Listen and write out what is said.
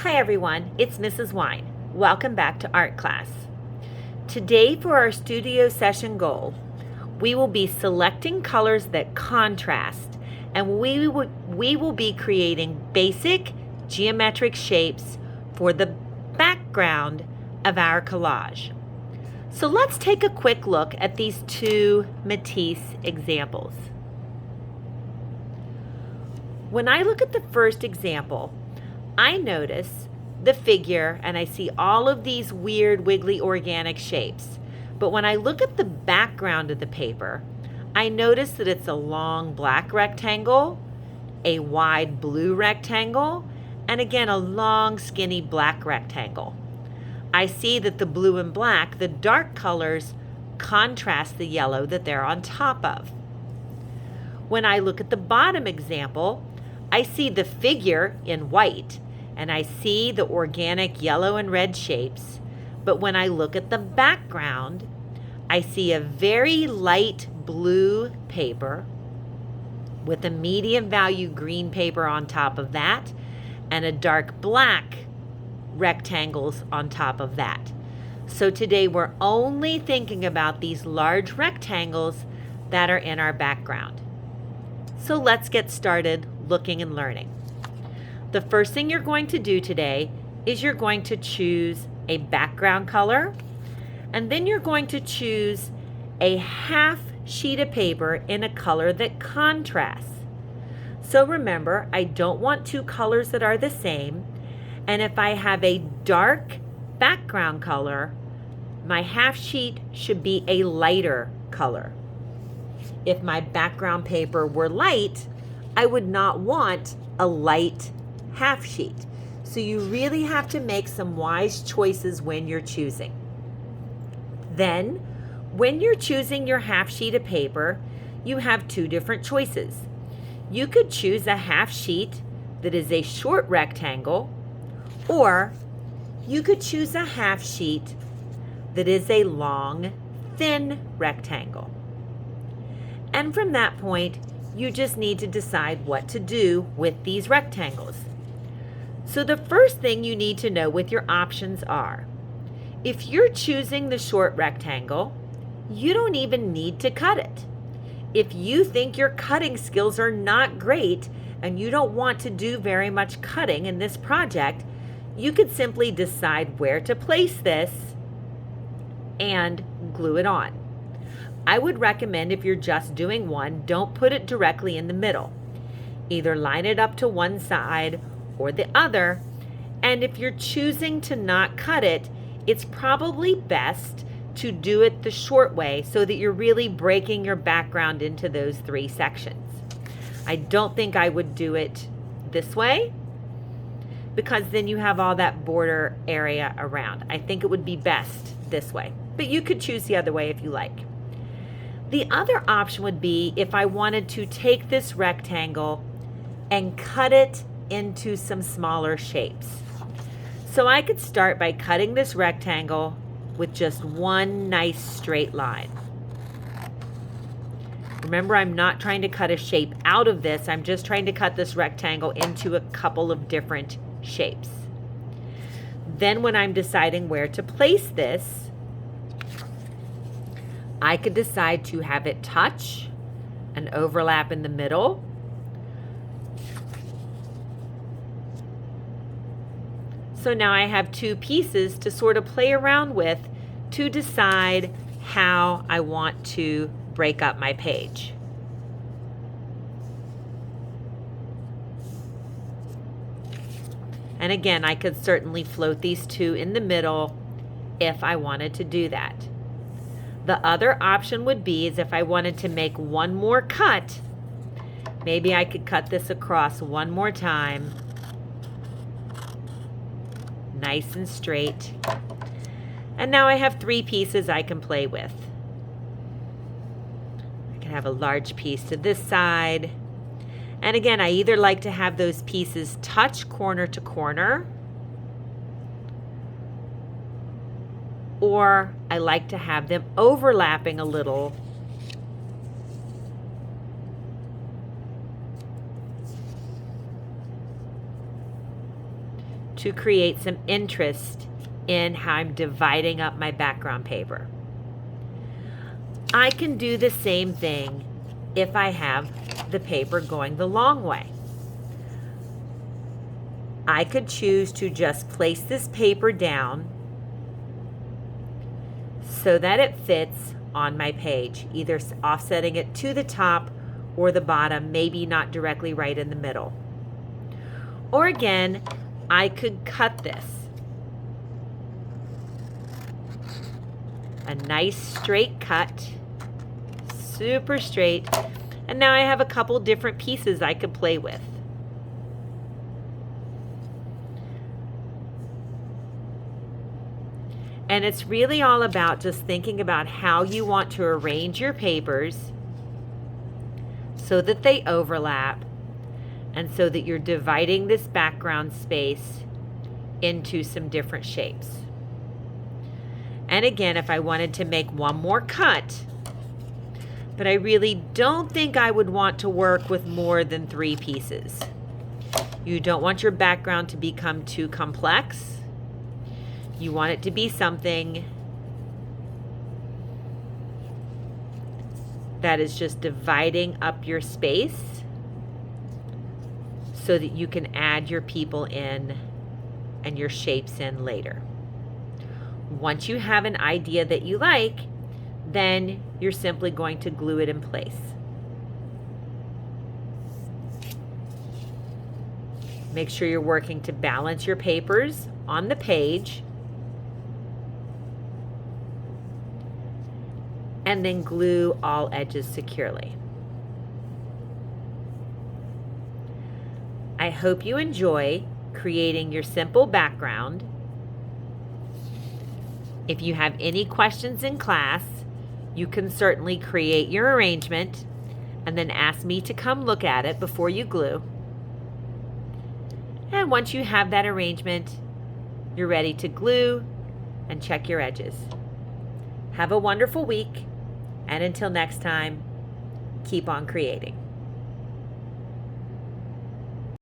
Hi everyone, it's Mrs. Wine. Welcome back to art class. Today for our studio session goal, we will be selecting colors that contrast, and we will be creating basic geometric shapes for the background of our collage. So let's take a quick look at these two Matisse examples. When I look at the first example, I notice the figure and I see all of these weird wiggly organic shapes. But when I look at the background of the paper, I notice that it's a long black rectangle, a wide blue rectangle, and again a long skinny black rectangle. I see that the blue and black, the dark colors, contrast the yellow that they're on top of. When I look at the bottom example, I see the figure in white, and I see the organic yellow and red shapes, but when I look at the background, I see a very light blue paper with a medium value green paper on top of that, and a dark black rectangles on top of that. So today we're only thinking about these large rectangles that are in our background. So let's get started looking and learning. The first thing you're going to do today is you're going to choose a background color, and then you're going to choose a half sheet of paper in a color that contrasts. So remember, I don't want two colors that are the same, and if I have a dark background color, my half sheet should be a lighter color. If my background paper were light, I would not want a light half sheet. So you really have to make some wise choices when you're choosing. Then, when you're choosing your half sheet of paper, you have two different choices. You could choose a half sheet that is a short rectangle, or you could choose a half sheet that is a long, thin rectangle. And from that point, you just need to decide what to do with these rectangles. So the first thing you need to know with your options are, if you're choosing the short rectangle, you don't even need to cut it. If you think your cutting skills are not great and you don't want to do very much cutting in this project, you could simply decide where to place this and glue it on. I would recommend, if you're just doing one, don't put it directly in the middle. Either line it up to one side or the other, and if you're choosing to not cut it, it's probably best to do it the short way so that you're really breaking your background into those three sections. I don't think I would do it this way, because then you have all that border area around. I think it would be best this way, but you could choose the other way if you like. The other option would be if I wanted to take this rectangle and cut it into some smaller shapes. So I could start by cutting this rectangle with just one nice straight line. Remember, I'm not trying to cut a shape out of this. I'm just trying to cut this rectangle into a couple of different shapes. Then when I'm deciding where to place this, I could decide to have it touch and overlap in the middle, so now I have two pieces to sort of play around with to decide how I want to break up my page. And again, I could certainly float these two in the middle if I wanted to do that. The other option would be is if I wanted to make one more cut, maybe I could cut this across one more time, nice and straight. And now I have three pieces I can play with. I can have a large piece to this side. And again, I either like to have those pieces touch corner to corner, or I like to have them overlapping a little to create some interest in how I'm dividing up my background paper. I can do the same thing if I have the paper going the long way. I could choose to just place this paper down so that it fits on my page, either offsetting it to the top or the bottom, maybe not directly right in the middle. Or again, I could cut this. A nice straight cut, super straight, and now I have a couple different pieces I could play with. And it's really all about just thinking about how you want to arrange your papers so that they overlap and so that you're dividing this background space into some different shapes. And again, if I wanted to make one more cut, but I really don't think I would want to work with more than 3 pieces. You don't want your background to become too complex. You want it to be something that is just dividing up your space so that you can add your people in and your shapes in later. Once you have an idea that you like, then you're simply going to glue it in place. Make sure you're working to balance your papers on the page, and then glue all edges securely. I hope you enjoy creating your simple background. If you have any questions in class, you can certainly create your arrangement and then ask me to come look at it before you glue. And once you have that arrangement, you're ready to glue and check your edges. Have a wonderful week, and until next time, keep on creating.